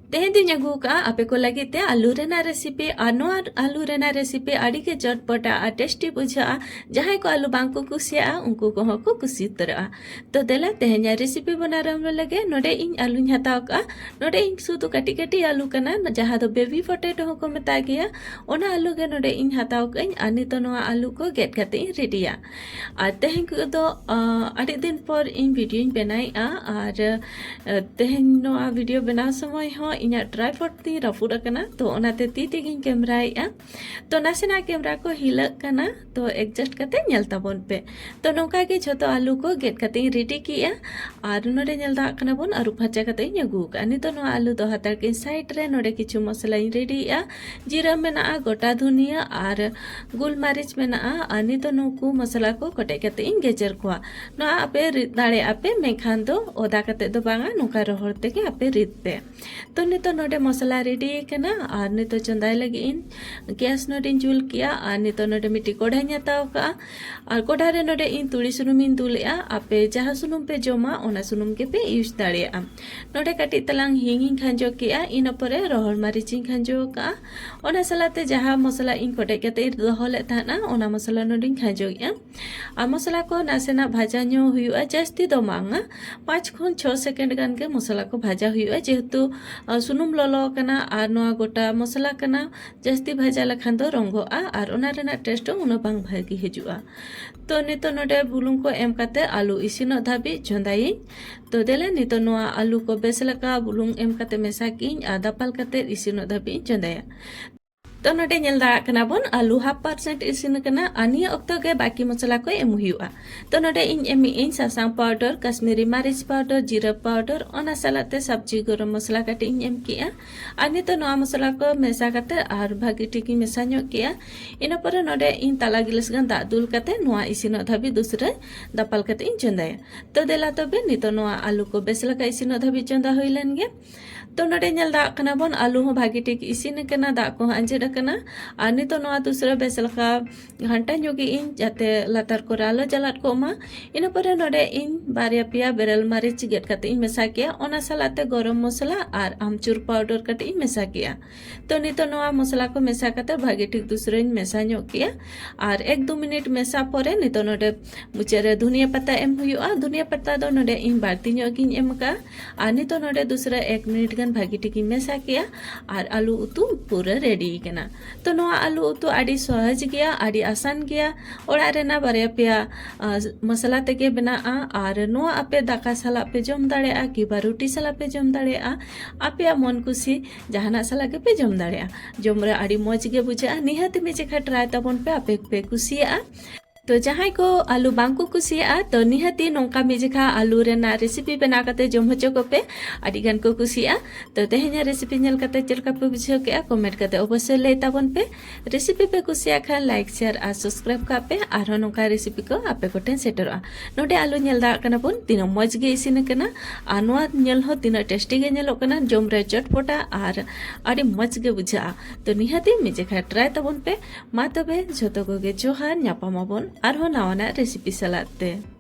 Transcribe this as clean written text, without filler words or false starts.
तेहे दिन अगू का आपे को लगे ते आलू रेना रेसिपी आनो आलू रेना रेसिपी आड़ी के चटपटा आ टेस्टी बुझा जहां को आलू बांग को कुसिया उनको को को कुसी तरह तो देला तेहेnya रेसिपी बना रम लगे नोडे इन आलू हताव का नोडे इन सुदु कटी कटी आलू कना जहां दो बेबी पोटैटो को मता गया ओना आलू के नोडे इन हताव कई आनी तो नोआ आलू को गेट कते रेडिया आ तेहें को दो आड़ी दिन पर इन वीडियो इन बनाया और तेहें नोआ वीडियो बना समय हो इना ट्राइपॉड ती रफुड कना तो ओनाते ती तेगिन कैमराया तो नासेना कैमरा को हिलक कना तो एडजस्ट कते नेल ताबोन पे तो नोका के झोतो आलू को गेट कते रेडी किया और नोडे नेल दा कना बोन आरु फाचा कते न्यगु कानी तो नो आलू दो हातार के साइड रे नोडे किछु मसला रेडीया जीरा मेना गोटा धनिया और गुल मरीच मेना आनी तो नोकु मसला को कटे कते इन गेजर को नो आपे दाड़े आपे मेखान दो ओदा कते दो बांगा नोका रोहर तेगे आपे रिद पे तो नितो नोडे मसला रेडी कना और नितो चंदाई लगी इन गैस नोडे जुल किया और नितो नोडे मिट्टी कोढ़ा हताव का और कोढ़ा रे नोडे इन तुड़ी सुनुम इन दुलिया आपे जहाँ सुनुम पे जमा ओना सुनुम के पे यूज दाड़िया नोडे कटी तलांग हिंग खांजो किया इन परे रोहर मरीच खांजो का ओना सलाते जहाँ मसला इन कोटे कते दोहले थाना ओना मसला नोडे खांजो गया और मसला को नासेना भाजा नो हुआ जास्ती दो मांगा 5 खन 6 सेकेंड गान के मसला को भाजा हुआ जेहेतु सुनुम ललो कना और नोआ गोटा मसला कना जास्ती भाजा लखान दो रंगोआ और ओना रेना टेस्ट उना बांग भागी हिजुआ तो नितो नोडे बुलुंग को एम काते आलू इसिनो धाबी चंदाई तो देले नितो नोआ आलू को बेस लका बुलुंग एम काते मेसा किन आ दापाल काते इसिनो धाबी चंदाया तो नोडे नेल दा कना बोन आलू 1/2% इसिन कना आनी अक्तो के बाकी मसला को एम हुआ तो नोडे इन एमी इन सासांग पाउडर कश्मीरी मरीच पाउडर जीरा पाउडर ओना सलाते सब्जी गरम मसला काटे इन एम किया आनी तो नोआ मसला को मेसा काते आर भागी टिकी मेसा नो किया इना पर नोडे इन ताला गिलास गान दा दुल काते नोआ इसिनो धाबी दूसरे दापाल काते इन चंदाया तो देला तबे नितो नोआ आलू को बेस लका इसिनो धाबी चंदा होइलन गे तो नोडे नेल दा कना बोन आलू हो भागी टिक इसिन कना दा को अंजेड कना आनी तो नोआ दूसरा बेस लका घंटा जोगी इन जाते लातार को रालो जलाट को मा इन पर नोडे इन बारिया पिया बेरल मरीच गेट काते इन मेसा किया ओना सलाते गरम मसला और आमचूर पाउडर काटे इन मेसा किया तो नितो नोआ मसला को मेसा काते भागी टिक दूसरे इन मेसा नो किया और 1-2 मिनट मेसा परे नितो नोडे मुचेरे धनिया पत्ता एम हुआ धनिया पत्ता दो नोडे इन बाड़ती गिन एम का आनी तो नोडे दूसरा 1 मिनट गन भागी टिक मेसा किया और आलू उतु पूरा रेडी कना तो नोआ आलू उतु आड़ी सहज गया आड़ी आसान गया ओड़ा रेना बारिया पिया मसला तेगे बना और नोआ आपे दाका साला पे जम दाड़ेआ कि बा रोटी साला पे जम दाड़ेआ आपे मन खुशी जहाना साला के पे जम दाड़ेआ जम रे आड़ी मौज गे बुझा निहाती में जेखा ट्राई तबन पे आपे पे कुसिया तो जहां को आलू बांग को कुसिया तो निहाती नोंका मेजेखा आलू रेना रेसिपी बना करते जम होचो को पे आड़ी गान को कुसिया तो तेहेnya रेसिपी नेल करते चलका पे बुझो के कमेंट करते अवश्य ले ताबन पे रेसिपी पे कुसिया खान लाइक शेयर और सब्सक्राइब का पे आरो नोंका रेसिपी को आपे को टेन सेटरआ नोडे आलू नेल दा कना बोन तिना मौज गे इसिन कना आनवा नेल हो तिना टेस्टी गे नेलो कना जम रे चटपटा और आड़ी मौज गे बुझा तो निहाती मेजेखा ट्राई ताबन पे मा तबे झोतो को गे जोहार न्यापामाबन आरो नावाना रेसिपी सालाते।